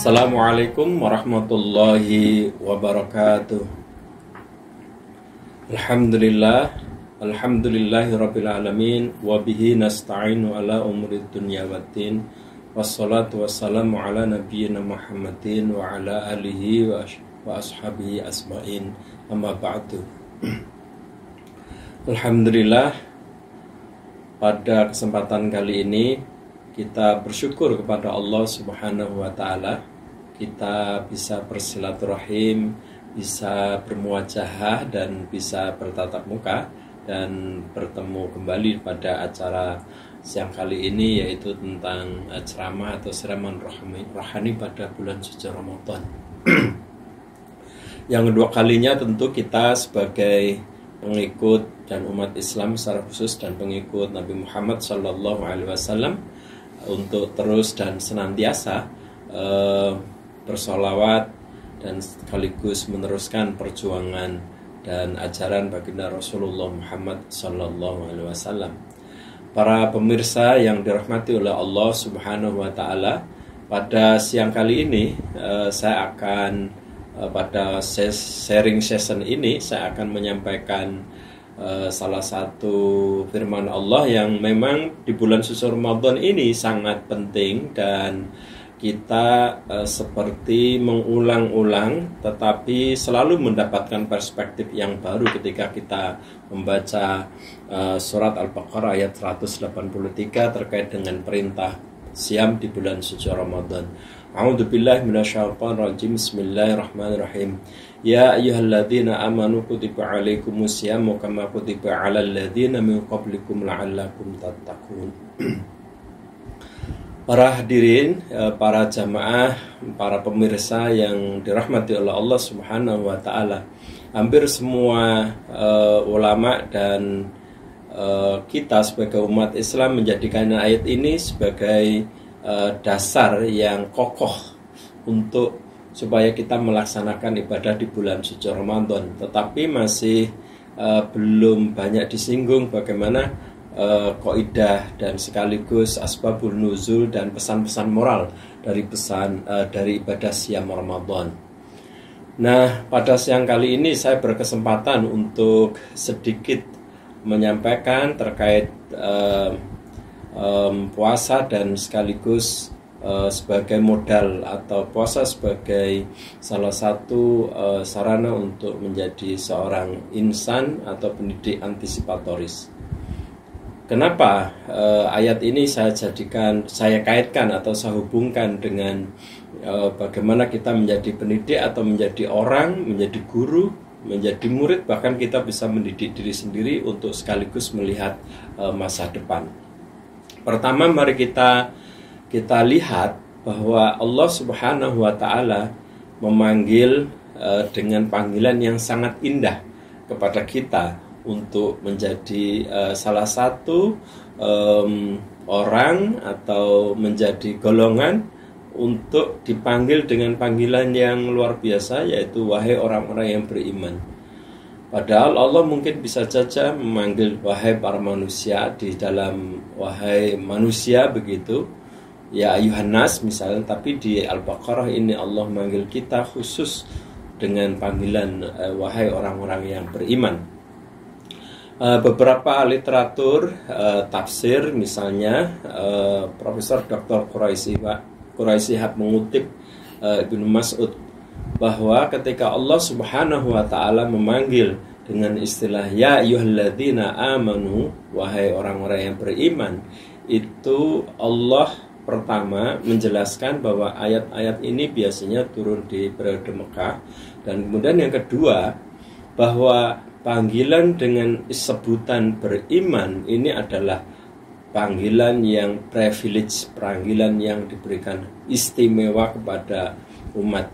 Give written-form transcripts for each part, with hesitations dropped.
Assalamualaikum warahmatullahi wabarakatuh. Alhamdulillahi alamin wa bihi nasta'inu ala umuri dunya waddin. Wassalatu wassalamu ala nabiyyina Muhammadin wa ala alihi wa ashabihi asma'in. Amma ba'du. Alhamdulillah, pada kesempatan kali ini kita bersyukur kepada Allah Subhanahu wa Ta'ala. Kita bisa bersilaturahim, bisa bermuajahah, dan bisa bertatap muka dan bertemu kembali pada acara siang kali ini, yaitu tentang ceramah atau siraman rohani pada bulan suci Ramadan. Yang kedua kalinya tentu kita sebagai pengikut dan umat Islam secara khusus dan pengikut Nabi Muhammad SAW untuk terus dan senantiasa bersolawat dan sekaligus meneruskan perjuangan dan ajaran baginda Rasulullah Muhammad SAW. Para pemirsa yang dirahmati oleh Allah Subhanahu wa Ta'ala, pada siang kali ini saya akan pada sharing session ini saya akan menyampaikan salah satu firman Allah yang memang di bulan suci Ramadan ini sangat penting, dan kita seperti mengulang-ulang tetapi selalu mendapatkan perspektif yang baru ketika kita membaca surat Al-Baqarah ayat 183 terkait dengan perintah siam di bulan suci Ramadan. A'udzubillahi minasyaitonirrajim. Bismillahirrahmanirrahim. Ya ayyuhalladzina amanu kutiba alaikumusyamu kama kutiba 'alal ladzina min qablikum la'allakum tattaqun. Para hadirin, para jamaah, para pemirsa yang dirahmati oleh Allah Subhanahu wa Ta'ala, hampir semua ulama dan kita sebagai umat Islam menjadikan ayat ini sebagai dasar yang kokoh untuk supaya kita melaksanakan ibadah di bulan suci Ramadan. Tetapi masih belum banyak disinggung bagaimana kaidah dan sekaligus asbabun nuzul dan pesan-pesan moral dari ibadah siam Ramadan. Nah, pada siang kali ini saya berkesempatan untuk sedikit menyampaikan terkait puasa dan sekaligus sebagai modal atau puasa sebagai salah satu sarana untuk menjadi seorang insan atau pendidik antisipatoris. Kenapa ayat ini saya kaitkan atau saya hubungkan dengan bagaimana kita menjadi pendidik atau menjadi orang, menjadi guru, menjadi murid, bahkan kita bisa mendidik diri sendiri untuk sekaligus melihat masa depan. Pertama, mari kita lihat bahwa Allah Subhanahu wa Ta'ala memanggil dengan panggilan yang sangat indah kepada kita untuk menjadi salah satu orang atau menjadi golongan untuk dipanggil dengan panggilan yang luar biasa, yaitu wahai orang-orang yang beriman. Padahal Allah mungkin bisa saja memanggil wahai para manusia di dalam wahai manusia begitu, ya ayuhan nas misalnya, tapi di Al-Baqarah ini Allah memanggil kita khusus dengan panggilan wahai orang-orang yang beriman. Beberapa literatur tafsir misalnya Profesor Dr. Quraisy mengutip Ibnu Mas'ud bahwa ketika Allah Subhanahu wa Ta'ala memanggil dengan istilah ya ayyuhalladzina amanu, wahai orang-orang yang beriman, itu Allah pertama menjelaskan bahwa ayat-ayat ini biasanya turun di periode Mekah, dan kemudian yang kedua bahwa panggilan dengan sebutan beriman ini adalah panggilan yang privilege, panggilan yang diberikan istimewa kepada umat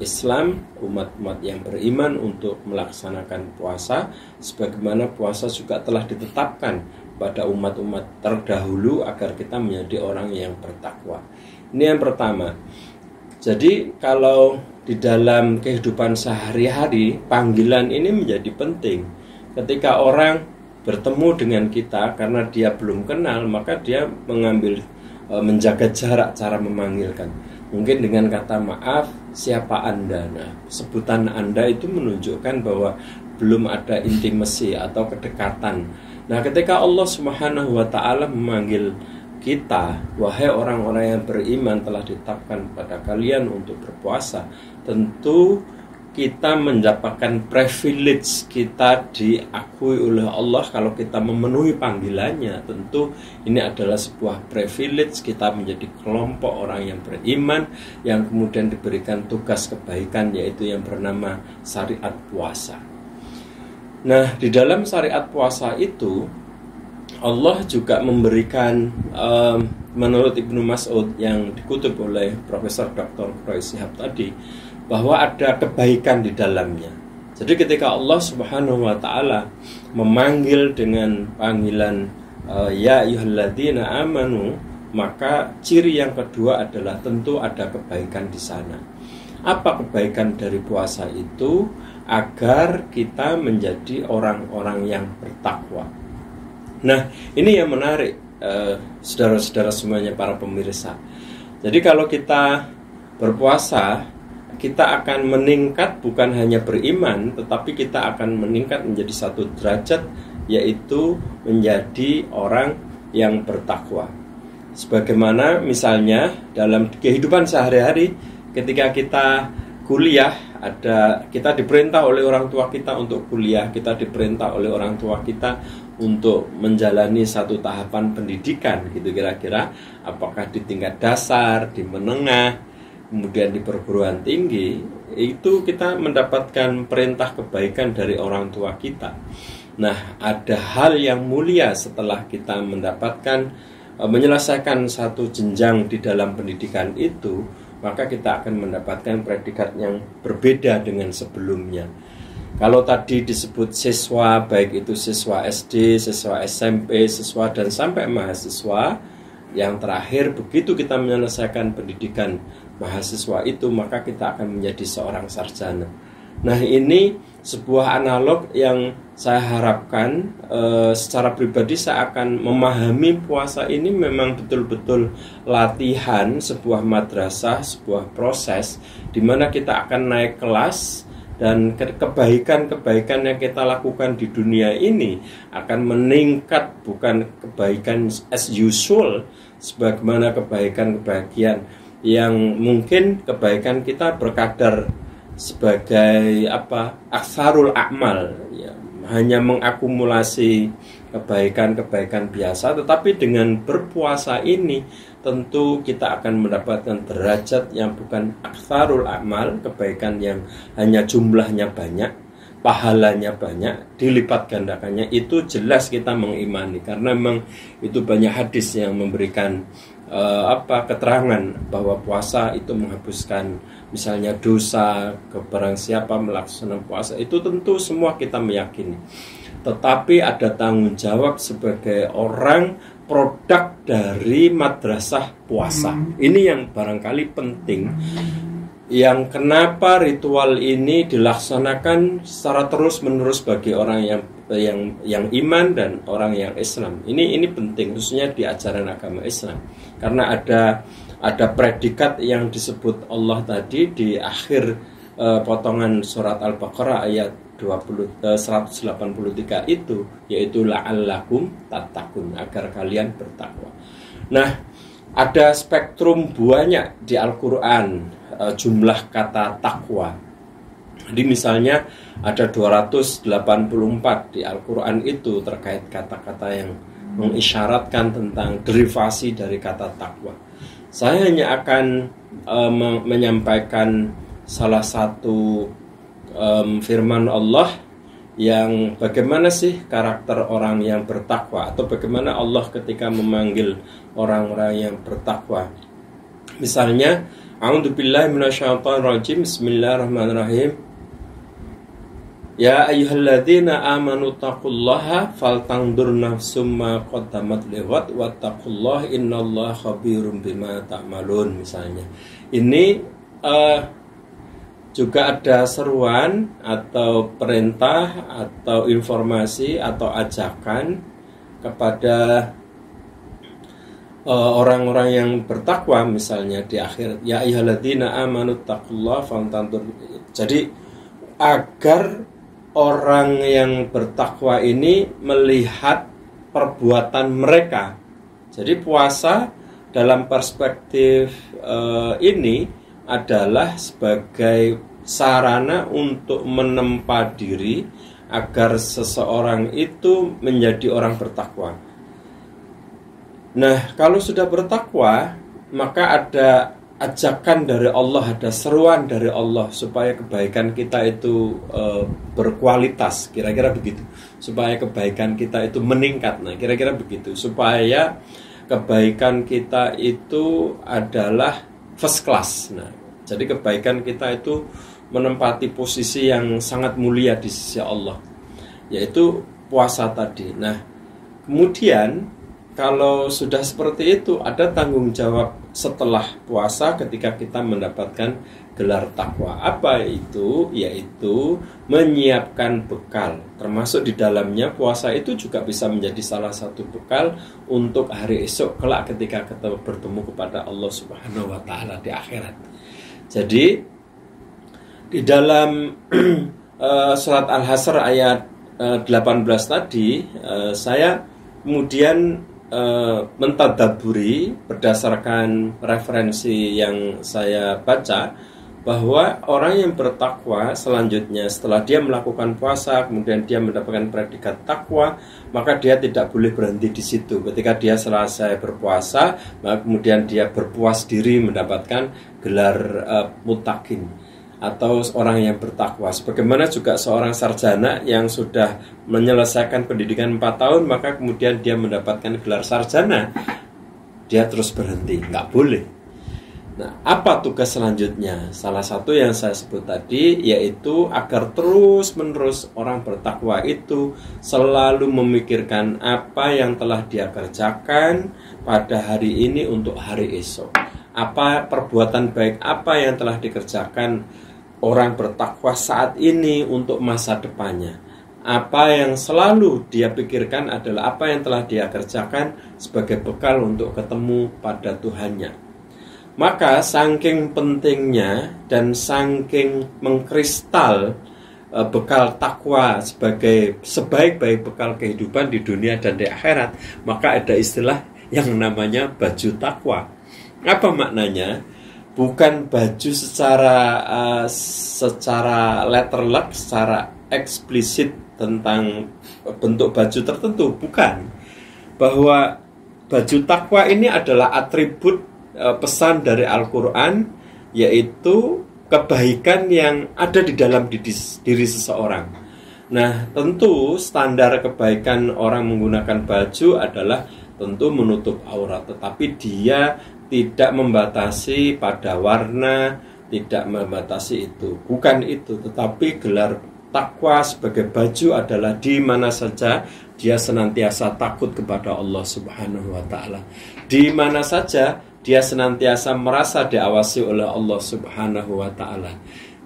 Islam, umat-umat yang beriman untuk melaksanakan puasa, sebagaimana puasa juga telah ditetapkan pada umat-umat terdahulu agar kita menjadi orang yang bertakwa. Ini yang pertama. Jadi kalau di dalam kehidupan sehari-hari, panggilan ini menjadi penting. Ketika orang bertemu dengan kita karena dia belum kenal, maka dia menjaga jarak cara memanggilkan. mungkin dengan kata maaf, siapa Anda? Nah, sebutan Anda itu menunjukkan bahwa belum ada intimasi atau kedekatan. Nah, ketika Allah Subhanahu wa taala memanggil kita, wahai orang-orang yang beriman, telah ditetapkan pada kalian untuk berpuasa, tentu kita mendapatkan privilege, kita diakui oleh Allah kalau kita memenuhi panggilannya. Tentu ini adalah sebuah privilege, kita menjadi kelompok orang yang beriman yang kemudian diberikan tugas kebaikan, yaitu yang bernama syariat puasa. Nah, di dalam syariat puasa itu Allah juga memberikan, menurut Ibnu Mas'ud yang dikutip oleh Profesor Dr. Quraisy Shihab tadi, bahwa ada kebaikan di dalamnya. Jadi ketika Allah Subhanahu wa taala memanggil dengan panggilan ya ayyuhalladzina amanu, maka ciri yang kedua adalah tentu ada kebaikan di sana. Apa kebaikan dari puasa itu? Agar kita menjadi orang-orang yang bertakwa. Nah, ini yang menarik, saudara-saudara semuanya, para pemirsa. Jadi kalau kita berpuasa, kita akan meningkat bukan hanya beriman, tetapi kita akan meningkat menjadi satu derajat, yaitu menjadi orang yang bertakwa. Sebagaimana misalnya dalam kehidupan sehari-hari, ketika kita kuliah, kita diperintah oleh orang tua kita untuk kuliah, kita diperintah oleh orang tua kita untuk menjalani satu tahapan pendidikan, gitu kira-kira, apakah di tingkat dasar, di menengah, kemudian di perguruan tinggi, itu kita mendapatkan perintah kebaikan dari orang tua kita. Nah, ada hal yang mulia setelah kita mendapatkan, menyelesaikan satu jenjang di dalam pendidikan itu, maka kita akan mendapatkan predikat yang berbeda dengan sebelumnya. Kalau tadi disebut siswa, baik itu siswa SD, siswa SMP, siswa dan sampai mahasiswa, yang terakhir begitu kita menyelesaikan pendidikan mahasiswa itu, maka kita akan menjadi seorang sarjana. Nah, ini sebuah analog yang saya harapkan secara pribadi saya akan memahami puasa ini memang betul-betul latihan, sebuah madrasah, sebuah proses di mana kita akan naik kelas, dan kebaikan-kebaikan yang kita lakukan di dunia ini akan meningkat, bukan kebaikan as usual, sebagaimana kebaikan-kebaikan yang mungkin kebaikan kita berkadar sebagai aksarul a'mal, ya, hanya mengakumulasi kebaikan-kebaikan biasa. Tetapi dengan berpuasa ini tentu kita akan mendapatkan derajat yang bukan aksarul a'mal, kebaikan yang hanya jumlahnya banyak, pahalanya banyak, dilipat gandakannya. Itu jelas kita mengimani, karena memang itu banyak hadis yang memberikan keterangan bahwa puasa itu menghapuskan misalnya dosa. Barang siapa melaksanakan puasa itu tentu semua kita meyakini, tetapi ada tanggung jawab sebagai orang produk dari madrasah puasa. Ini yang barangkali penting, yang kenapa ritual ini dilaksanakan secara terus-menerus bagi orang yang iman dan orang yang Islam. Ini penting, khususnya di ajaran agama Islam, karena ada predikat yang disebut Allah tadi di akhir potongan surat Al-Baqarah ayat 183 itu, yaitu la'allakum tattaqun, agar kalian bertakwa. Nah, ada spektrum banyak di Al-Quran jumlah kata takwa. Jadi misalnya ada 284 di Al-Quran itu terkait kata-kata yang mengisyaratkan tentang derivasi dari kata takwa. Saya hanya akan menyampaikan salah satu firman Allah yang bagaimana sih karakter orang yang bertakwa, atau bagaimana Allah ketika memanggil orang-orang yang bertakwa. Misalnya, a'udzubillahi minasyaitonirrajim, bismillahirrahmanirrahim. Ya ayyuhalladzina amanu taqullaha faltanzur nafsum ma qaddamat lighad wattaqullaha innallaha khabirum bima ta'malun. Misalnya, ini juga ada seruan atau perintah atau informasi atau ajakan kepada orang-orang yang bertakwa misalnya di akhirat, ya ayyuhalladzina amanu taqullaha faltanzur. Jadi agar orang yang bertakwa ini melihat perbuatan mereka. Jadi puasa dalam perspektif ini adalah sebagai sarana untuk menempa diri agar seseorang itu menjadi orang bertakwa. Nah, kalau sudah bertakwa, maka ada ajakan dari Allah, ada seruan dari Allah supaya kebaikan kita itu berkualitas, kira-kira begitu. Supaya kebaikan kita itu meningkat, nah kira-kira begitu. Supaya kebaikan kita itu adalah first class. Nah, jadi kebaikan kita itu menempati posisi yang sangat mulia di sisi Allah, yaitu puasa tadi. Nah, kemudian kalau sudah seperti itu, ada tanggung jawab setelah puasa ketika kita mendapatkan gelar takwa. Apa itu? Yaitu menyiapkan bekal. Termasuk di dalamnya puasa itu juga bisa menjadi salah satu bekal untuk hari esok kelak ketika kita bertemu kepada Allah Subhanahu wa taala di akhirat. Jadi di dalam surat Al-Hasr ayat 18 tadi, saya kemudian mentadaburi berdasarkan referensi yang saya baca, bahwa orang yang bertakwa selanjutnya setelah dia melakukan puasa, kemudian dia mendapatkan predikat takwa, maka dia tidak boleh berhenti di situ. Ketika dia selesai berpuasa, maka kemudian dia berpuas diri mendapatkan gelar muttaqin atau orang yang bertakwa. Sebagaimana juga seorang sarjana yang sudah menyelesaikan pendidikan 4 tahun, maka kemudian dia mendapatkan gelar sarjana, dia terus berhenti, nggak boleh. Nah, apa tugas selanjutnya? Salah satu yang saya sebut tadi, yaitu agar terus-menerus orang bertakwa itu selalu memikirkan apa yang telah dia kerjakan pada hari ini untuk hari esok. Apa perbuatan baik apa yang telah dikerjakan orang bertakwa saat ini untuk masa depannya. Apa yang selalu dia pikirkan adalah apa yang telah dia kerjakan sebagai bekal untuk ketemu pada Tuhannya. Maka saking pentingnya dan saking mengkristal bekal takwa sebagai sebaik-baik bekal kehidupan di dunia dan di akhirat, maka ada istilah yang namanya baju takwa. Apa maknanya? Bukan baju secara letterlek, secara eksplisit tentang bentuk baju tertentu, bukan. Bahwa baju takwa ini adalah atribut pesan dari Al-Quran, yaitu kebaikan yang ada di dalam diri seseorang. Nah, tentu standar kebaikan orang menggunakan baju adalah tentu menutup aurat, tetapi dia tidak membatasi pada warna, tidak membatasi itu. Bukan itu, tetapi gelar takwa sebagai baju adalah di mana saja dia senantiasa takut kepada Allah Subhanahu wa taala. Di mana saja dia senantiasa merasa diawasi oleh Allah Subhanahu wa ta'ala.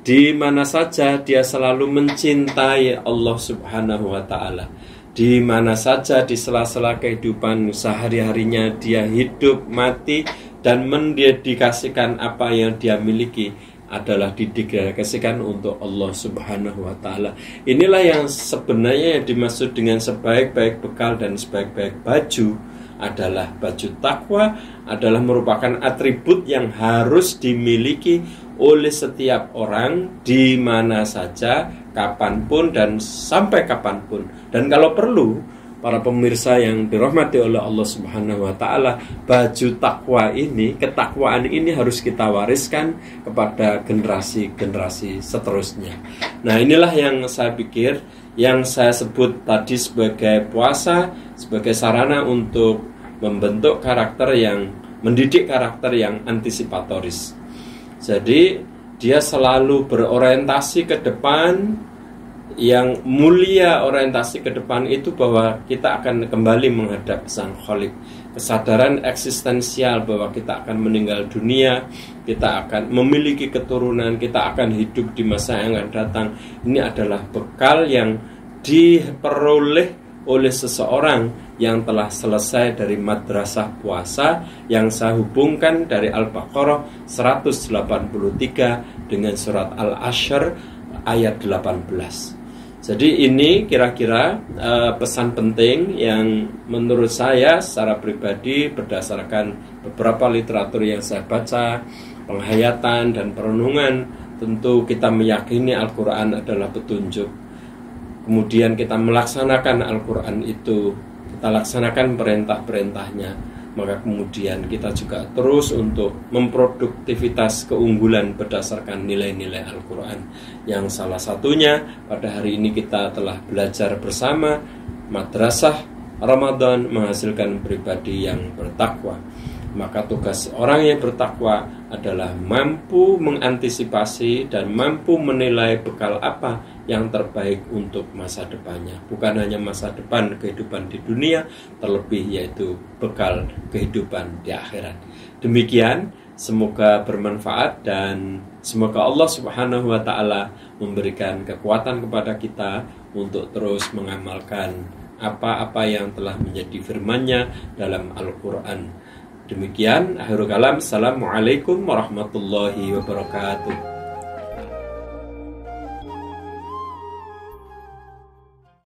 Di mana saja dia selalu mencintai Allah Subhanahu wa ta'ala. Di mana saja di sela-sela kehidupan sehari-harinya dia hidup, mati, dan mendedikasikan apa yang dia miliki adalah didedikasikan untuk Allah Subhanahu wa ta'ala. Inilah yang sebenarnya yang dimaksud dengan sebaik-baik bekal dan sebaik-baik baju. Adalah baju takwa, adalah merupakan atribut yang harus dimiliki oleh setiap orang di mana saja, kapanpun dan sampai kapanpun. Dan kalau perlu, para pemirsa yang dirahmati oleh Allah Subhanahu wa ta'ala, baju takwa ini, ketakwaan ini harus kita wariskan kepada generasi-generasi seterusnya. Nah, inilah yang saya pikir, yang saya sebut tadi sebagai puasa, sebagai sarana untuk membentuk karakter yang, mendidik karakter yang antisipatoris. Jadi dia selalu berorientasi ke depan, yang mulia orientasi ke depan itu bahwa kita akan kembali menghadap Sang Khalik. Kesadaran eksistensial bahwa kita akan meninggal dunia, kita akan memiliki keturunan, kita akan hidup di masa yang akan datang. Ini adalah bekal yang diperoleh oleh seseorang yang telah selesai dari madrasah puasa yang saya hubungkan dari Al-Baqarah 183 dengan surat Al-Ashr ayat 18. Jadi ini kira-kira pesan penting yang menurut saya secara pribadi berdasarkan beberapa literatur yang saya baca, penghayatan dan perenungan. Tentu kita meyakini Al-Quran adalah petunjuk. Kemudian kita melaksanakan Al-Quran itu, kita laksanakan perintah-perintahnya. Maka kemudian kita juga terus untuk memproduktivitas keunggulan berdasarkan nilai-nilai Al-Quran. Yang salah satunya pada hari ini kita telah belajar bersama Madrasah Ramadan menghasilkan pribadi yang bertakwa. Maka tugas orang yang bertakwa adalah mampu mengantisipasi dan mampu menilai bekal apa yang terbaik untuk masa depannya. Bukan hanya masa depan kehidupan di dunia, terlebih yaitu bekal kehidupan di akhirat. Demikian, semoga bermanfaat dan semoga Allah Subhanahu wa Ta'ala memberikan kekuatan kepada kita untuk terus mengamalkan apa-apa yang telah menjadi firman-Nya dalam Al-Quran. Demikian, akhirul kalam. Assalamualaikum warahmatullahi wabarakatuh.